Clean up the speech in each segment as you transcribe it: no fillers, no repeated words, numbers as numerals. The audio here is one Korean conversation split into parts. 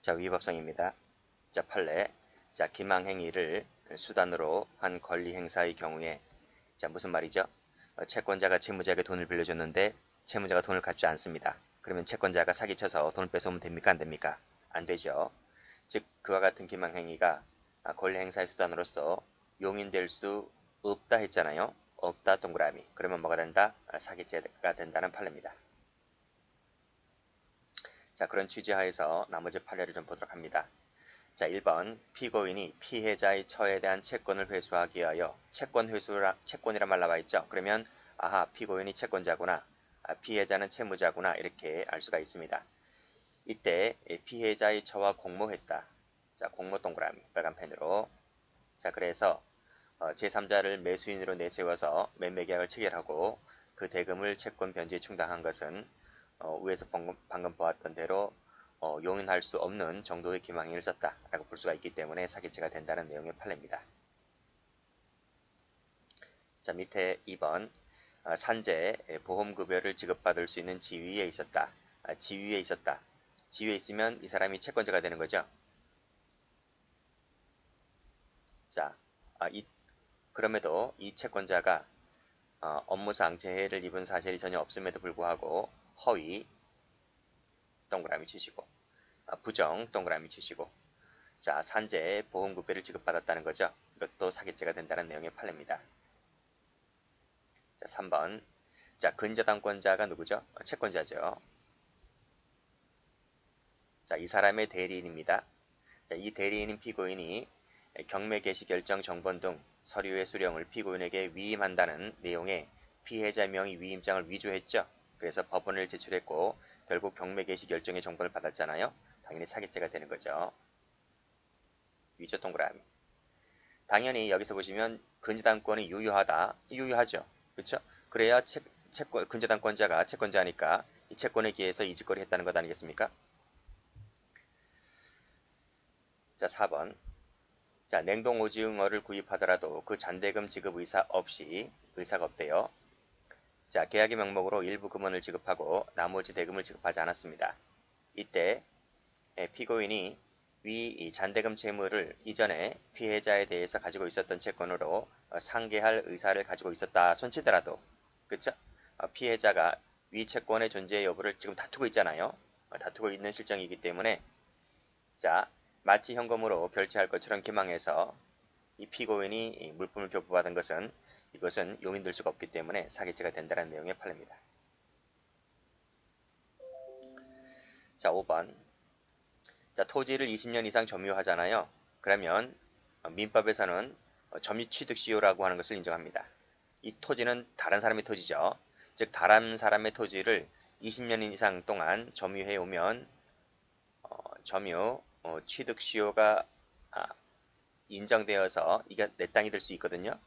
자, 위법성입니다. 자, 판례. 자, 기망행위를 수단으로 한 권리 행사의 경우에, 자, 무슨 말이죠? 채권자가 채무자에게 돈을 빌려줬는데 채무자가 돈을 갚지 않습니다. 그러면 채권자가 사기쳐서 돈을 뺏어오면 됩니까? 안 됩니까? 안 되죠. 즉, 그와 같은 기망행위가 권리 행사의 수단으로서 용인될 수 없다 했잖아요. 없다 동그라미. 그러면 뭐가 된다? 사기죄가 된다는 판례입니다. 자, 그런 취지하에서 나머지 판례를 좀 보도록 합니다. 자, 1번 피고인이 피해자의 처에 대한 채권을 회수하기 위하여 채권이란 말 나와 있죠. 그러면 아하, 피고인이 채권자구나, 피해자는 채무자구나, 이렇게 알 수가 있습니다. 이때 피해자의 처와 공모했다. 자, 공모 동그라미 빨간 펜으로. 자, 그래서 제3자를 매수인으로 내세워서 매매계약을 체결하고 그 대금을 채권 변제에 충당한 것은 위에서 방금 보았던 대로 용인할 수 없는 정도의 기망행위를 썼다라고 볼 수가 있기 때문에 사기죄가 된다는 내용의 판례입니다. 자, 밑에 2번 산재 보험급여를 지급받을 수 있는 지위에 있었다. 지위에 있었다. 지위에 있으면 이 사람이 채권자가 되는 거죠. 자, 그럼에도 이 채권자가 업무상 재해를 입은 사실이 전혀 없음에도 불구하고 허위 동그라미 치시고 부정 동그라미 치시고, 자, 산재 보험급여를 지급받았다는 거죠. 이것도 사기죄가 된다는 내용의 판례입니다. 자, 3번. 자, 근저당권자가 누구죠? 채권자죠. 자, 이 사람의 대리인입니다. 자, 이 대리인인 피고인이 경매 개시 결정 정본 등 서류의 수령을 피고인에게 위임한다는 내용의 피해자 명의 위임장을 위조했죠. 그래서 법원을 제출했고 결국 경매 개시 결정의 정보를 받았잖아요. 당연히 사기죄가 되는 거죠. 위조 동그라미. 당연히 여기서 보시면 근저당권이 유효하다. 유효하죠. 그렇죠? 그래야 근저당권자가 채권자니까 이 채권에 기해서 이직거래 했다는 것 아니겠습니까? 자, 4번. 자, 냉동 오징어를 구입하더라도 그 잔대금 지급 의사가 없대요. 자, 계약의 명목으로 일부 금원을 지급하고 나머지 대금을 지급하지 않았습니다. 이때 피고인이 위 잔대금 채무를 이전에 피해자에 대해서 가지고 있었던 채권으로 상계할 의사를 가지고 있었다 손치더라도, 그쵸? 피해자가 위 채권의 존재 여부를 지금 다투고 있잖아요. 다투고 있는 실정이기 때문에, 자, 마치 현금으로 결제할 것처럼 기망해서 이 피고인이 물품을 교부받은 것은 이것은 용인될 수가 없기 때문에 사기죄가 된다는 내용의 판례입니다. 자, 5번. 자, 토지를 20년 이상 점유하잖아요. 그러면 민법에서는 점유취득시효라고 하는 것을 인정합니다. 이 토지는 다른 사람의 토지죠. 즉, 다른 사람의 토지를 20년 이상 동안 점유해 오면 점유 취득시효가 인정되어서 이게 내 땅이 될 수 있거든요.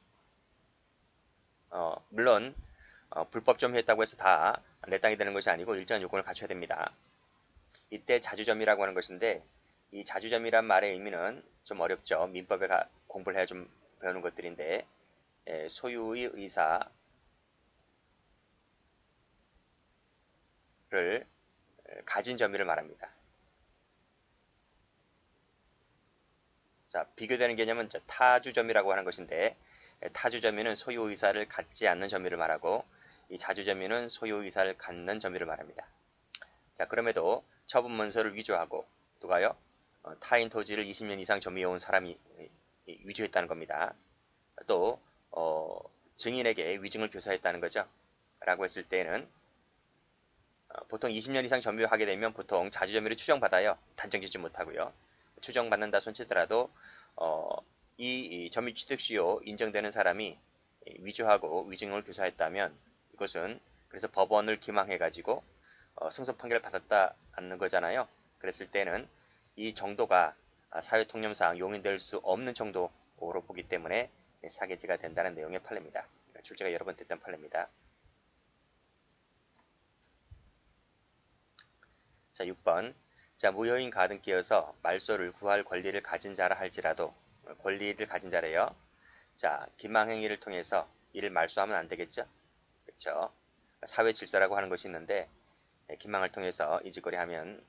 물론 불법 점유했다고 해서 다 내 땅이 되는 것이 아니고 일정한 요건을 갖춰야 됩니다. 이때 자주점이라고 하는 것인데, 이 자주점이란 말의 의미는 좀 어렵죠. 민법에 공부를 해야 좀 배우는 것들인데, 소유의 의사를 가진 점유를 말합니다. 자, 비교되는 개념은 타주점이라고 하는 것인데, 타주점유는 소유 의사를 갖지 않는 점유를 말하고, 이 자주점유는 소유 의사를 갖는 점유를 말합니다. 자, 그럼에도 처분 문서를 위조하고, 누가요? 타인 토지를 20년 이상 점유해온 사람이 위조했다는 겁니다. 또 증인에게 위증을 교사했다는 거죠. 라고 했을 때는 보통 20년 이상 점유하게 되면 보통 자주점유를 추정받아요. 단정짓지 못하고요. 추정받는다 손치더라도 이 점유 취득시효 인정되는 사람이 위조하고 위증을 교사했다면 이것은 그래서 법원을 기망해가지고 승소 판결을 받았다 않는 거잖아요. 그랬을 때는 이 정도가 사회통념상 용인될 수 없는 정도로 보기 때문에 사기죄가 된다는 내용의 판례입니다. 출제가 여러 번 됐던 판례입니다. 자, 6번. 자, 무효인 가등기여서 말소를 구할 권리를 가진 자라 할지라도, 권리를 가진 자래요. 자, 기망행위를 통해서 이를 말소하면 안 되겠죠? 그렇죠? 사회 질서라고 하는 것이 있는데 기망을 통해서 이직거래 하면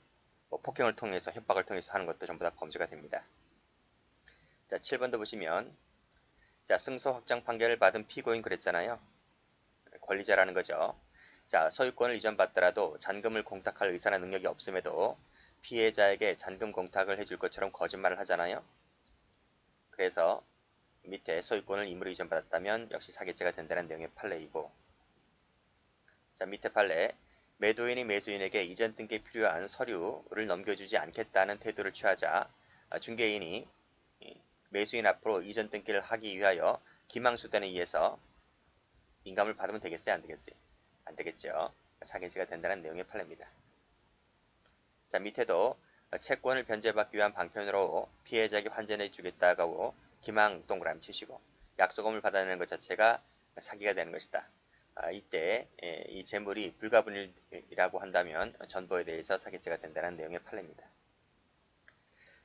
뭐 폭행을 통해서 협박을 통해서 하는 것도 전부 다 범죄가 됩니다. 자, 7번도 보시면 자, 승소 확정 판결을 받은 피고인 그랬잖아요. 권리자라는 거죠. 자, 소유권을 이전받더라도 잔금을 공탁할 의사나 능력이 없음에도 피해자에게 잔금 공탁을 해줄 것처럼 거짓말을 하잖아요. 그래서 밑에 소유권을 임의로 이전받았다면 역시 사기죄가 된다는 내용의 판례이고, 자, 밑에 판례, 매도인이 매수인에게 이전 등기에 필요한 서류를 넘겨주지 않겠다는 태도를 취하자 중개인이 매수인 앞으로 이전 등기를 하기 위하여 기망수단에 의해서 인감을 받으면 되겠어요? 안 되겠어요? 안 되겠죠. 사기죄가 된다는 내용의 판례입니다. 자, 밑에도 채권을 변제받기 위한 방편으로 피해자에게 환전해 주겠다고 기망 동그라미 치시고 약속금을 받아내는 것 자체가 사기가 되는 것이다. 이때 이 재물이 불가분일이라고 한다면 전보에 대해서 사기죄가 된다는 내용의 판례입니다.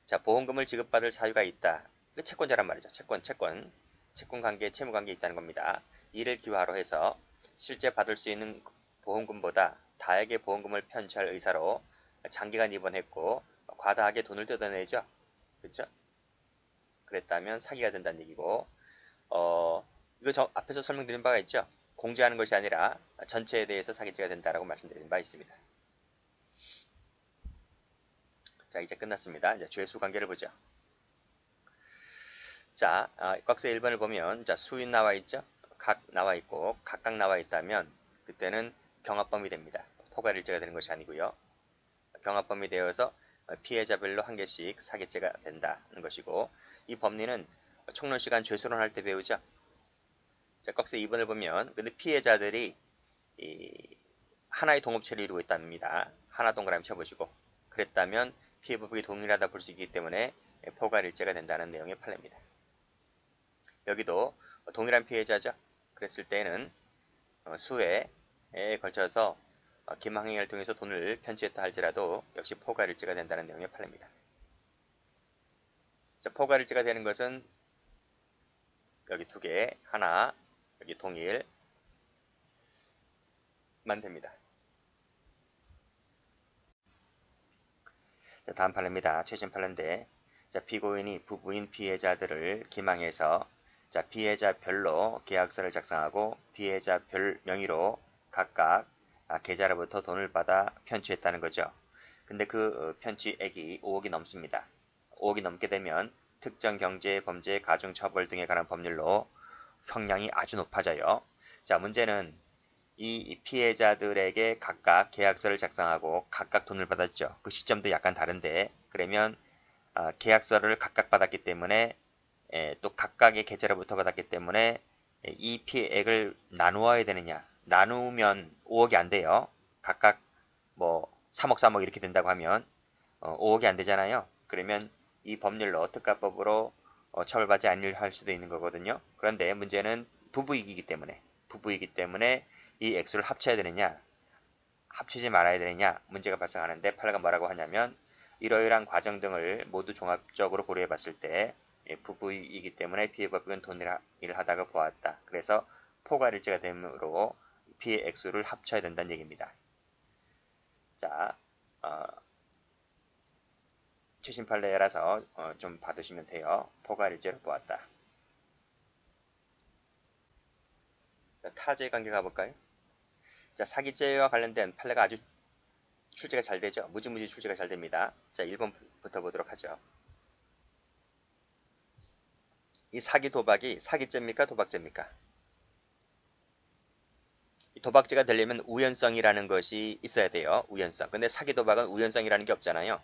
자, 보험금을 지급받을 사유가 있다. 그 채권자란 말이죠. 채권관계, 채무관계에 있다는 겁니다. 이를 기화로 해서 실제 받을 수 있는 보험금보다 다에게 보험금을 편취할 의사로 장기간 입원했고 과다하게 돈을 뜯어내죠. 그렇죠? 그랬다면 사기가 된다는 얘기고, 이거 저 앞에서 설명드린 바가 있죠. 공제하는 것이 아니라 전체에 대해서 사기죄가 된다라고 말씀드린 바 있습니다. 자, 이제 끝났습니다. 이제 죄수 관계를 보죠. 자, 꽉스 1번을 보면 자, 수인 나와 있죠. 각 나와 있고 각각 나와 있다면 그때는 경합범위 됩니다. 포괄일죄가 되는 것이 아니고요. 경합범위 되어서 피해자별로 한 개씩 사기죄가 된다는 것이고, 이 법리는 총론시간 죄수론 할 때 배우죠. 자, 꺽쇠 2번을 보면 근데 피해자들이 하나의 동업체를 이루고 있답니다. 하나 동그라미 쳐보시고 그랬다면 피해법이 동일하다 볼 수 있기 때문에 포괄일죄가 된다는 내용의 판례입니다. 여기도 동일한 피해자죠. 그랬을 때는 수회에 걸쳐서 기망행위를 통해서 돈을 편취했다 할지라도 역시 포괄일죄가 된다는 내용의 판례입니다. 자, 포괄일죄가 되는 것은 여기 두 개, 하나, 여기 동일만 됩니다. 자, 다음 판례입니다. 최신 판례인데, 자, 피고인이 부부인 피해자들을 기망해서 자, 피해자별로 계약서를 작성하고 피해자별 명의로 각각 계좌로부터 돈을 받아 편취했다는 거죠. 근데 그 편취액이 5억이 넘습니다. 5억이 넘게 되면 특정 경제, 범죄, 가중처벌 등에 관한 법률로 형량이 아주 높아져요. 자, 문제는 이 피해자들에게 각각 계약서를 작성하고 각각 돈을 받았죠. 그 시점도 약간 다른데, 그러면 계약서를 각각 받았기 때문에 또 각각의 계좌로부터 받았기 때문에 이 피해액을 나누어야 되느냐. 나누면 5억이 안 돼요. 각각 뭐 3억 3억 이렇게 된다고 하면 5억이 안 되잖아요. 그러면 이 법률로 특가법으로 처벌받지 않을 수도 있는 거거든요. 그런데 문제는 부부이기 때문에 이 액수를 합쳐야 되느냐 합치지 말아야 되느냐 문제가 발생하는데, 판례가 뭐라고 하냐면 이러이러한 과정 등을 모두 종합적으로 고려해 봤을 때 부부이기 때문에 피해법은 동일하다고 보았다. 그래서 포괄일죄가 되므로 피해 액수를 합쳐야 된다는 얘기입니다. 자, 최신 판례라서 좀 봐두시면 돼요. 포괄일죄로 보았다. 자, 타죄 관계 가볼까요? 자, 사기죄와 관련된 판례가 아주 출제가 잘 되죠. 무지무지 출제가 잘 됩니다. 자, 1번부터 보도록 하죠. 이 사기 도박이 사기죄입니까? 도박죄입니까? 이 도박죄가 되려면 우연성이라는 것이 있어야 돼요. 우연성. 근데 사기 도박은 우연성이라는 게 없잖아요.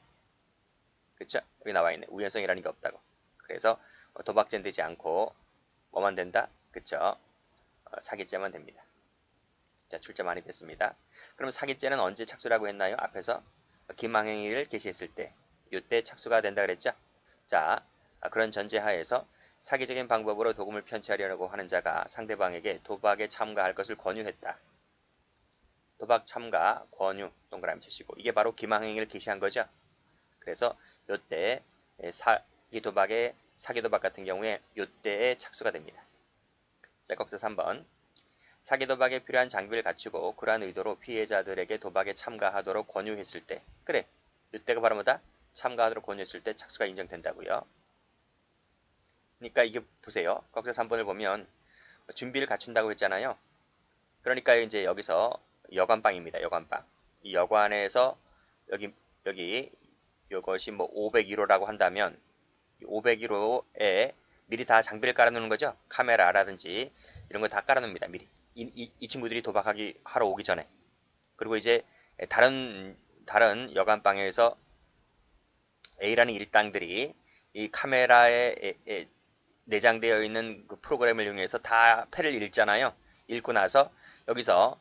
그쵸? 여기 나와 있네. 우연성이라는 게 없다고. 그래서 도박죄는 되지 않고 뭐만 된다? 그쵸? 사기죄만 됩니다. 자, 출제 많이 됐습니다. 그럼 사기죄는 언제 착수라고 했나요? 앞에서 기망행위를 개시했을 때, 이때 착수가 된다 그랬죠? 자, 그런 전제하에서 사기적인 방법으로 도금을 편취하려고 하는 자가 상대방에게 도박에 참가할 것을 권유했다. 도박 참가, 권유, 동그라미 치시고 이게 바로 기망행위를 개시한 거죠. 그래서 이때 사기도박 같은 경우에 이때에 착수가 됩니다. 자, 거기서 3번. 사기도박에 필요한 장비를 갖추고 그러한 의도로 피해자들에게 도박에 참가하도록 권유했을 때, 그래, 이때가 바로 뭐다? 참가하도록 권유했을 때 착수가 인정된다고요. 그러니까 이게 보세요. 거기서 3번을 보면 준비를 갖춘다고 했잖아요. 그러니까 이제 여기서 여관방입니다. 여관방. 이 여관에서 여기 이것이 뭐 501호라고 한다면 501호에 미리 다 장비를 깔아놓는 거죠. 카메라라든지 이런 거 다 깔아놓습니다. 미리. 이 친구들이 도박하기 하러 오기 전에. 그리고 이제 다른 여관방에서 A라는 일당들이 이 카메라에 내장되어 있는 그 프로그램을 이용해서 다 패를 읽잖아요. 읽고 나서 여기서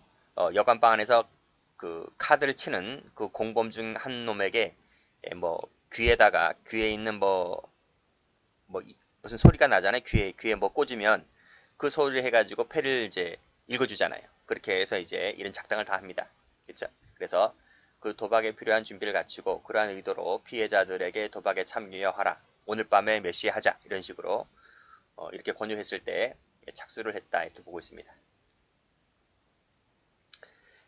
여관방 안에서 그 카드를 치는 그 공범 중 한 놈에게 뭐 귀에 있는 뭐 무슨 소리가 나잖아요. 귀에 뭐 꽂으면 그 소리를 해가지고 패를 이제 읽어주잖아요. 그렇게 해서 이제 이런 작당을 다 합니다. 그렇죠? 그래서 그 도박에 필요한 준비를 갖추고 그러한 의도로 피해자들에게 도박에 참여하라. 오늘 밤에 몇 시에 하자. 이런 식으로 이렇게 권유했을 때 착수를 했다. 이렇게 보고 있습니다.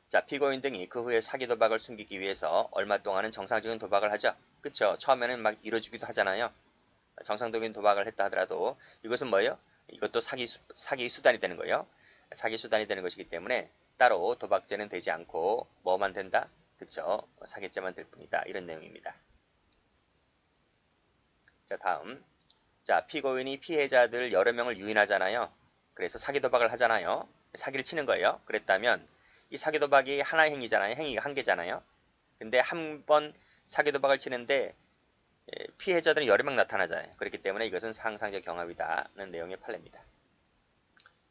자, 피고인 등이 그 후에 사기 도박을 숨기기 위해서 얼마 동안은 정상적인 도박을 하죠. 그쵸? 처음에는 막 이뤄주기도 하잖아요. 정상적인 도박을 했다 하더라도 이것은 뭐예요? 이것도 사기 수단이 되는 거예요. 사기 수단이 되는 것이기 때문에 따로 도박죄는 되지 않고 뭐만 된다? 그쵸? 사기죄만 될 뿐이다. 이런 내용입니다. 자, 다음. 자, 피고인이 피해자들 여러 명을 유인하잖아요. 그래서 사기 도박을 하잖아요. 사기를 치는 거예요. 그랬다면 이 사기 도박이 하나의 행위잖아요. 행위가 한 개잖아요. 근데 한 번 사기 도박을 치는데 피해자들은 여러 명 나타나잖아요. 그렇기 때문에 이것은 상상적 경합이다는 내용의 판례입니다.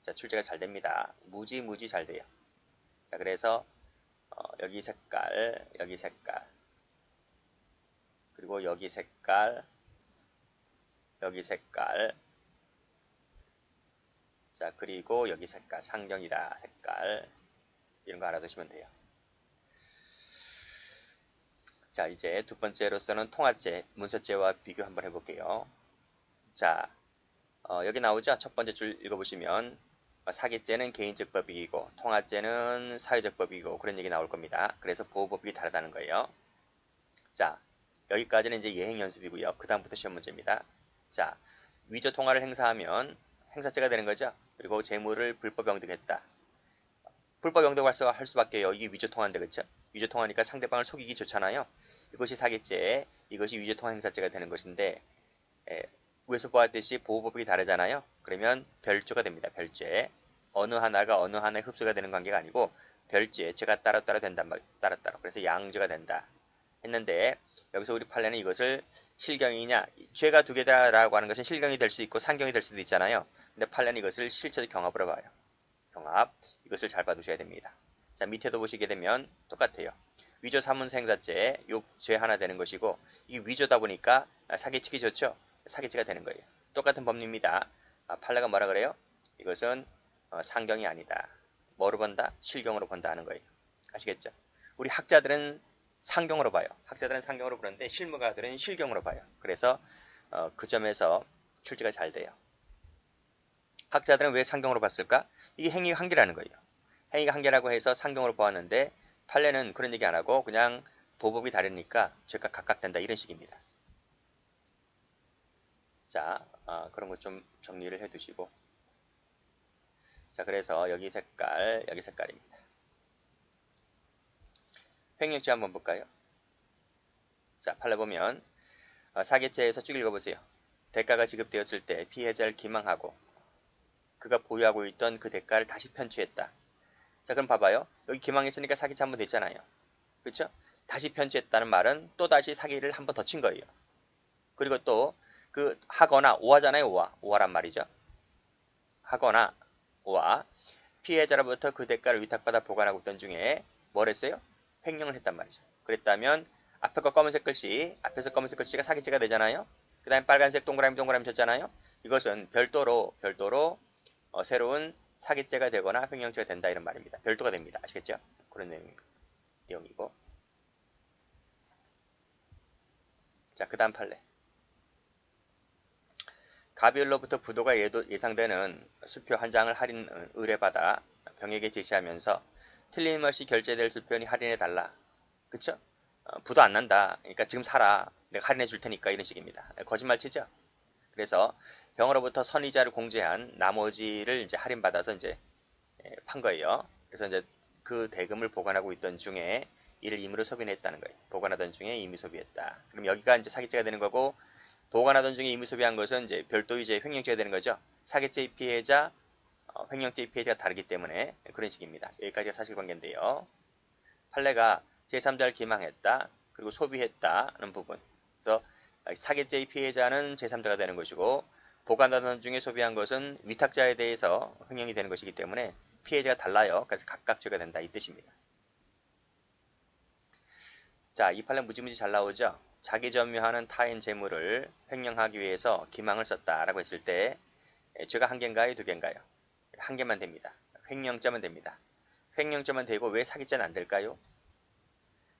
자, 출제가 잘 됩니다. 무지 잘 돼요. 자, 그래서 여기 색깔, 여기 색깔, 그리고 여기 색깔, 여기 색깔, 자, 그리고 여기 색깔, 상경이다 색깔, 이런 거 알아두시면 돼요. 자, 이제 두 번째로서는 통화죄, 문서죄와 비교 한번 해볼게요. 자, 여기 나오죠? 첫 번째 줄 읽어보시면 사기죄는 개인적 법익이고 통화죄는 사회적 법익이고 그런 얘기 나올 겁니다. 그래서 보호법익이 다르다는 거예요. 자, 여기까지는 이제 예행 연습이고요. 그 다음부터 시험 문제입니다. 자, 위조 통화를 행사하면 행사죄가 되는 거죠. 그리고 재물을 불법 영득했다. 불법 영득할 수밖에요. 이게 위조 통화인데 그렇죠? 위조 통화니까 상대방을 속이기 좋잖아요. 이것이 사기죄, 이것이 위조 통화 행사죄가 되는 것인데 위에서 보았듯이 보호법이 다르잖아요. 그러면 별조가 됩니다. 별죄. 어느 하나가 어느 하나에 흡수가 되는 관계가 아니고 별죄, 죄가 따로따로 된단 말이에요. 따로따로. 그래서 양죄가 된다. 했는데 여기서 우리 판례는 이것을 실경이냐, 죄가 두 개다라고 하는 것은 실경이 될 수 있고 상경이 될 수도 있잖아요. 근데 판례는 이것을 실체적 경합으로 봐요. 경합, 이것을 잘 봐두셔야 됩니다. 자, 밑에도 보시게 되면 똑같아요. 위조 사문서 행사죄, 요 죄 하나 되는 것이고 이 위조다 보니까 사기치기 좋죠. 사기죄가 되는 거예요. 똑같은 법리입니다. 판례가 뭐라 그래요? 이것은 상경이 아니다. 뭐로 본다? 실경으로 본다 하는 거예요. 아시겠죠? 우리 학자들은 상경으로 봐요. 학자들은 상경으로 보는데 실무가들은 실경으로 봐요. 그래서 그 점에서 출제가 잘 돼요. 학자들은 왜 상경으로 봤을까? 이게 행위가 한 개라는 거예요. 행위가 한 개라고 해서 상경으로 보았는데 판례는 그런 얘기 안 하고 그냥 보법이 다르니까 죄가 각각된다 이런 식입니다. 자, 그런 거 좀 정리를 해 두시고. 자, 그래서 여기 색깔, 여기 색깔입니다. 횡령죄 한번 볼까요? 자, 판례 보면 사기죄에서 쭉 읽어보세요. 대가가 지급되었을 때 피해자를 기망하고 그가 보유하고 있던 그 대가를 다시 편취했다. 자, 그럼 봐봐요. 여기 기망했으니까 사기죄 한번 됐잖아요. 그렇죠? 다시 편취했다는 말은 또다시 사기를 한 번 더 친 거예요. 그리고 또 그 하거나 오하잖아요. 오하란 말이죠. 하거나 오하 피해자로부터 그 대가를 위탁받아 보관하고 있던 중에 뭘 했어요? 횡령을 했단 말이죠. 그랬다면 앞에 거 검은색 글씨, 앞에서 검은색 글씨가 사기죄가 되잖아요. 그 다음에 빨간색 동그라미 쳤잖아요. 이것은 별도로 새로운 사기죄가 되거나 횡령죄가 된다 이런 말입니다. 별도가 됩니다. 아시겠죠? 그런 내용이고. 자, 그 다음 판례. 가비을로부터 부도가 예상되는 수표 한 장을 할인 의뢰받아 병에게 제시하면서 틀림없이 결제될 수표니 할인해달라. 그쵸? 부도 안 난다. 그러니까 지금 사라. 내가 할인해 줄 테니까 이런 식입니다. 거짓말 치죠. 그래서 병으로부터 선이자를 공제한 나머지를 이제 할인받아서 이제 판 거예요. 그래서 이제 그 대금을 보관하고 있던 중에 이를 임의로 소비했다는 거예요. 보관하던 중에 임의 소비했다. 그럼 여기가 이제 사기죄가 되는 거고, 보관하던 중에 임의 소비한 것은 이제 별도 이제 횡령죄가 되는 거죠. 사기죄 피해자, 횡령죄 피해자가 다르기 때문에 그런 식입니다. 여기까지가 사실관계인데요. 판례가 제3자를 기망했다. 그리고 소비했다는 부분. 그래서 사기죄의 피해자는 제3자가 되는 것이고, 보관하던 중에 소비한 것은 위탁자에 대해서 횡령이 되는 것이기 때문에 피해자가 달라요. 그래서 각각 죄가 된다 이 뜻입니다. 자, 이 판례 무지무지 잘 나오죠. 자기 점유하는 타인 재물을 횡령하기 위해서 기망을 썼다라고 했을 때 죄가 한 개인가요? 두 개인가요? 한 개만 됩니다. 횡령죄만 됩니다. 횡령죄만 되고 왜 사기죄는 안 될까요?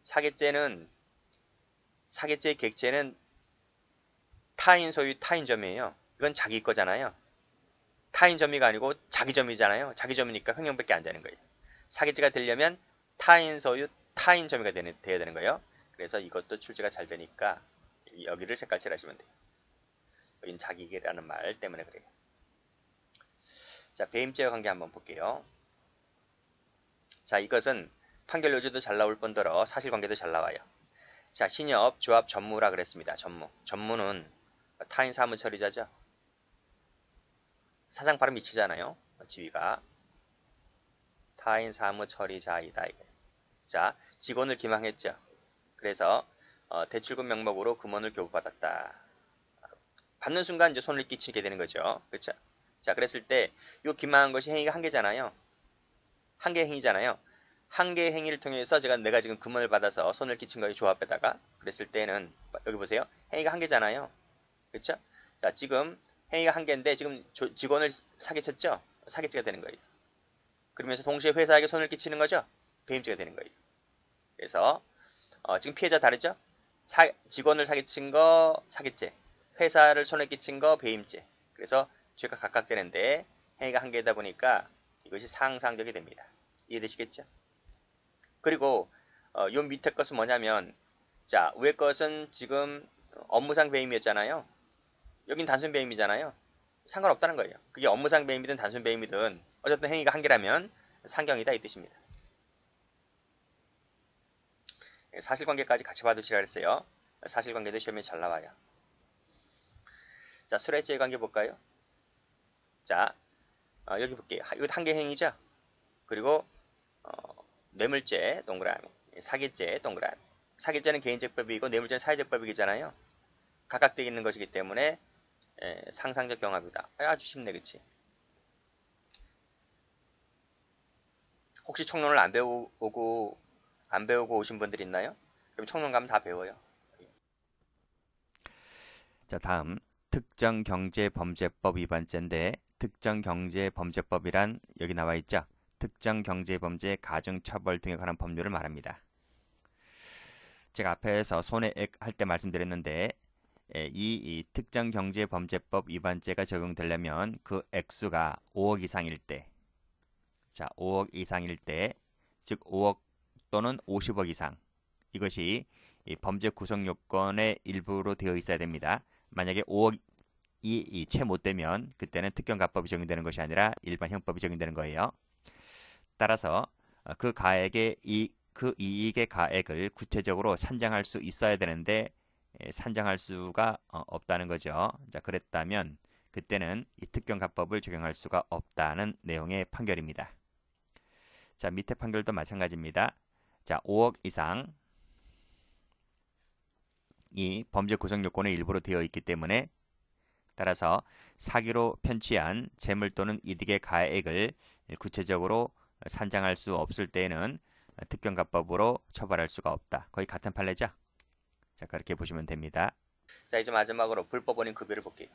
사기죄의 객체는 타인 소유 타인 점이에요. 이건 자기 거잖아요. 타인 점이가 아니고 자기 점이잖아요. 자기 점이니까 횡령밖에 안 되는 거예요. 사기죄가 되려면 타인 소유 타인 점이가 돼야 되는 거예요. 그래서 이것도 출제가 잘 되니까 여기를 색깔칠 하시면 돼요. 여긴 자기계라는 말 때문에 그래요. 자, 배임죄와 관계 한번 볼게요. 자, 이것은 판결 요지도 잘 나올 뿐더러 사실관계도 잘 나와요. 자, 신협, 조합, 전무라 그랬습니다. 전무. 전무는 타인 사무 처리자죠. 사장 발음 미치잖아요. 지위가. 타인 사무 처리자이다. 자, 직원을 기망했죠. 그래서 대출금 명목으로 금원을 교부받았다. 받는 순간 이제 손을 끼치게 되는 거죠. 그렇죠? 자, 그랬을 때 이 기망한 것이 행위가 한 개잖아요. 한 개 행위잖아요. 한 개 행위를 통해서 내가 지금 금원을 받아서 손을 끼친 거에 조합에다가 그랬을 때는 여기 보세요. 행위가 한 개잖아요. 그렇죠? 자, 지금 행위가 한 개인데 지금 직원을 사기쳤죠? 사기죄가 되는 거예요. 그러면서 동시에 회사에게 손을 끼치는 거죠? 배임죄가 되는 거예요. 그래서 지금 피해자 다르죠? 직원을 사기친 거 사기죄, 회사를 손에 끼친 거 배임죄. 그래서 죄가 각각 되는데 행위가 한 개이다 보니까 이것이 상상적이 됩니다. 이해되시겠죠? 그리고 요 밑에 것은 뭐냐면, 자, 위에 것은 지금 업무상 배임이었잖아요. 여긴 단순 배임이잖아요. 상관없다는 거예요. 그게 업무상 배임이든 단순 배임이든 어쨌든 행위가 한 개라면 상경이다 이 뜻입니다. 사실관계까지 같이 봐두시라 그랬어요. 사실관계도 시험에 잘 나와요. 자, 수뢰죄 관계 볼까요? 자, 여기 볼게요. 이거 한 개 행위죠? 그리고 뇌물죄 동그라미, 사기죄 동그라미. 사기죄는 개인적법이고 뇌물죄는 사회적법이잖아요. 각각 되어 있는 것이기 때문에 상상적 경합이다. 아주 쉽네, 그치? 혹시 총론을 안 배우고 오신 분들 있나요? 그럼 총론 가면 다 배워요. 자, 다음 특정경제범죄법 위반죄인데, 특정경제범죄법이란 여기 나와 있죠. 특정경제범죄 가중처벌 등에 관한 법률을 말합니다. 제가 앞에서 손해액 할 때 말씀드렸는데, 이 특정경제범죄법 위반죄가 적용되려면 그 액수가 5억 이상일 때, 자, 5억 이상일 때, 즉 5억 또는 50억 이상, 이것이 이 범죄 구성 요건의 일부로 되어 있어야 됩니다. 만약에 5억이 채 못 되면 그때는 특경가법이 적용되는 것이 아니라 일반 형법이 적용되는 거예요. 따라서 그 이익의 가액을 구체적으로 산정할 수 있어야 되는데 산정할 수가 없다는 거죠. 자, 그랬다면 그때는 이 특경가법을 적용할 수가 없다는 내용의 판결입니다. 자, 밑에 판결도 마찬가지입니다. 자, 5억 이상 이 범죄 구성 요건의 일부로 되어 있기 때문에, 따라서 사기로 편취한 재물 또는 이득의 가액을 구체적으로 산정할 수 없을 때에는 특경가법으로 처벌할 수가 없다. 거의 같은 판례죠? 자, 그렇게 보시면 됩니다. 자, 이제 마지막으로 불법원인 급여를 볼게요.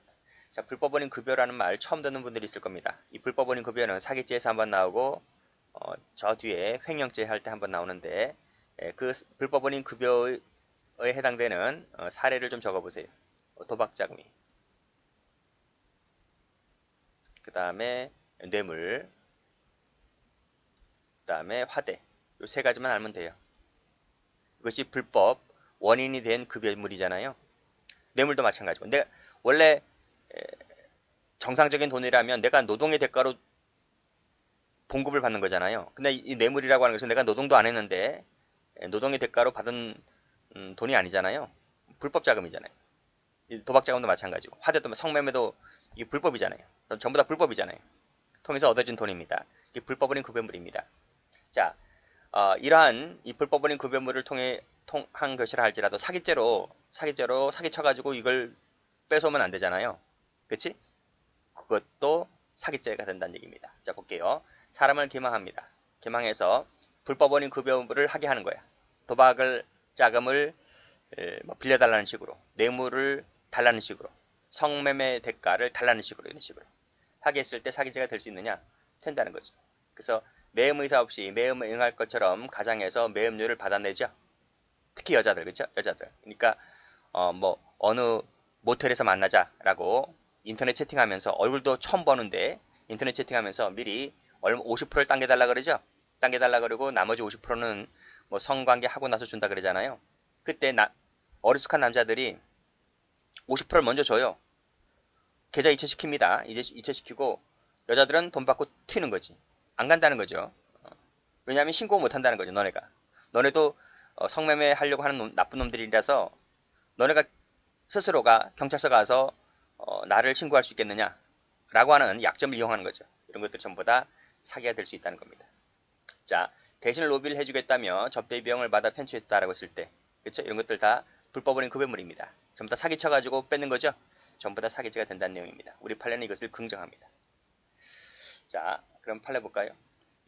자, 불법원인 급여라는 말 처음 듣는 분들이 있을 겁니다. 이 불법원인 급여는 사기죄에서 한번 나오고 저 뒤에 횡령죄 할 때 한번 나오는데, 그 불법원인 급여에 해당되는 사례를 좀 적어보세요. 도박자금이, 그 다음에 뇌물, 그 다음에 화대, 이 세 가지만 알면 돼요. 이것이 불법 원인이 된 급여물이잖아요. 뇌물도 마찬가지고. 내가 원래 정상적인 돈이라면 내가 노동의 대가로 봉급을 받는 거잖아요. 근데 이 뇌물이라고 하는 것은 내가 노동도 안 했는데 노동의 대가로 받은 돈이 아니잖아요. 불법 자금이잖아요. 도박 자금도 마찬가지고 화대도 성매매도 이 불법이잖아요. 전부 다 불법이잖아요. 통해서 얻어진 돈입니다. 이게 불법어린 급여물입니다. 자, 이러한 이 불법어린 급여물을 통한 것이라 할지라도 사기죄로 사기쳐가지고 이걸 뺏어오면 안 되잖아요. 그치? 그것도 사기죄가 된다는 얘기입니다. 자, 볼게요. 사람을 기망합니다. 기망해서 불법어린 급여물을 하게 하는 거야. 도박을 자금을 빌려달라는 식으로, 뇌물을 달라는 식으로, 성매매 대가를 달라는 식으로, 이런 식으로 하게 했을 때 사기죄가 될 수 있느냐? 된다는 거죠. 그래서 매음 의사 없이 매음에 응할 것처럼 가장해서 매음료를 받아내죠. 특히 여자들, 그렇죠? 여자들. 그러니까 뭐 어느 모텔에서 만나자라고 인터넷 채팅하면서 얼굴도 처음 보는데 인터넷 채팅하면서 미리 50%를 당겨달라 그러죠. 당겨달라 그러고 나머지 50%는 뭐 성관계 하고 나서 준다 그러잖아요. 그때 어리숙한 남자들이 50%를 먼저 줘요. 계좌 이체시킵니다. 이제 이체시키고 여자들은 돈 받고 튀는 거지. 안 간다는 거죠. 왜냐하면 신고 못 한다는 거죠. 너네도 성매매 하려고 하는 나쁜 놈들이라서 너네가 스스로가 경찰서 가서 나를 신고할 수 있겠느냐 라고 하는 약점을 이용하는 거죠. 이런 것들 전부 다 사기가 될 수 있다는 겁니다. 자, 대신 로비를 해주겠다며 접대 비용을 받아 편취했다라고 했을 때, 그렇죠? 이런 것들 다 불법어린 급여물입니다. 전부 다 사기쳐가지고 뺏는 거죠. 전부 다 사기죄가 된다는 내용입니다. 우리 판례는 이것을 긍정합니다. 자, 그럼 판례 볼까요?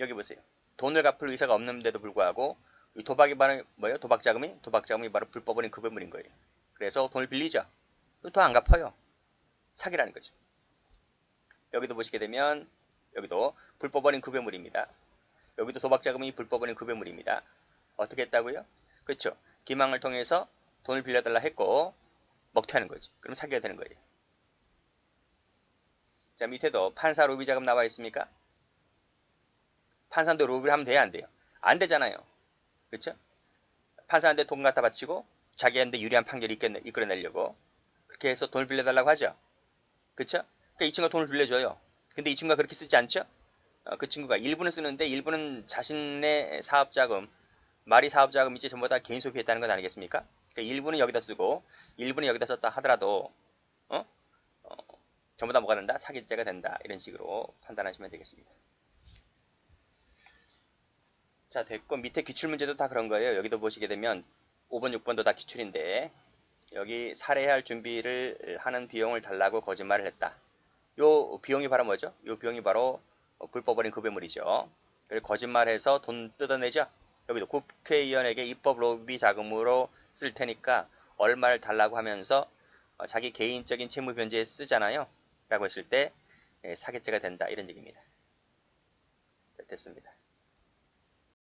여기 보세요. 돈을 갚을 의사가 없는데도 불구하고 이 도박이 바로 뭐예요? 도박 자금이 바로 불법어린 급여물인 거예요. 그래서 돈을 빌리죠. 또 안 갚아요. 사기라는 거죠. 여기도 보시게 되면 여기도 불법어린 급여물입니다. 여기도 도박 자금이 불법어린 급여물입니다. 어떻게 했다고요? 그렇죠. 기망을 통해서 돈을 빌려달라 했고 먹튀하는 거죠. 그럼 사기가 되는 거예요. 자, 밑에도 판사 로비 자금 나와 있습니까? 판사한테 로비를 하면 돼야 안 돼요? 안 되잖아요. 그렇죠? 판사한테 돈 갖다 바치고 자기한테 유리한 판결을 이끌어내려고 그렇게 해서 돈을 빌려달라고 하죠. 그렇죠? 그러니까 이 친구가 돈을 빌려줘요. 근데 이 친구가 그렇게 쓰지 않죠? 그 친구가 일부는 쓰는데 일부는 자신의 사업자금, 말이 사업자금이지 전부 다 개인 소비했다는 건 아니겠습니까? 그러니까 일부는 여기다 쓰고 일부는 여기다 썼다 하더라도 전부 다 뭐가 된다? 사기죄가 된다. 이런 식으로 판단하시면 되겠습니다. 자, 됐고 밑에 기출문제도 다 그런 거예요. 여기도 보시게 되면 5번, 6번도 다 기출인데 여기 살해할 준비를 하는 비용을 달라고 거짓말을 했다. 요 비용이 바로 뭐죠? 요 비용이 바로 불법어린 급여물이죠. 그리고 거짓말해서 돈 뜯어내죠. 여기도 국회의원에게 입법 로비 자금으로 쓸 테니까 얼마를 달라고 하면서 자기 개인적인 채무 변제에 쓰잖아요. 라고 했을 때 사기죄가 된다. 이런 얘기입니다. 자, 됐습니다.